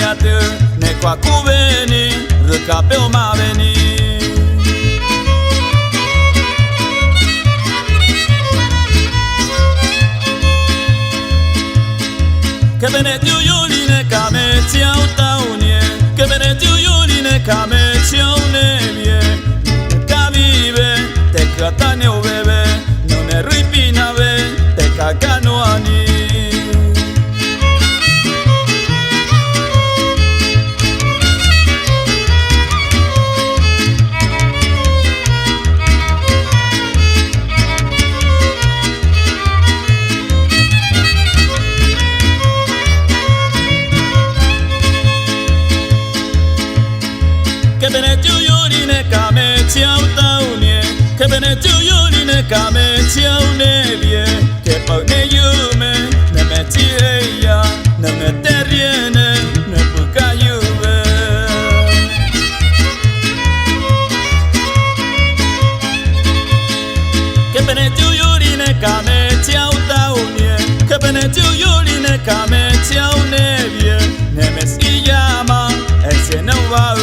nyate ne kwa kubeni rukape o maveni Kebene tu yuli ne kame tiao taunie Kebene tu yuli ne kame tiao nevie Te vive te katane o bebe no ne ripina ve te kakano ani Kebene tu yuri ne kame tiao taunie Kebene tu yuri ne kame tiao nevie Ke pau ne yume ne me tieia ne me teriene ne puka yuve Kebene tu yuri ne kame tiao taunie Kebene tu yuri ne kame tiao nevie Ne me si llama el se no va a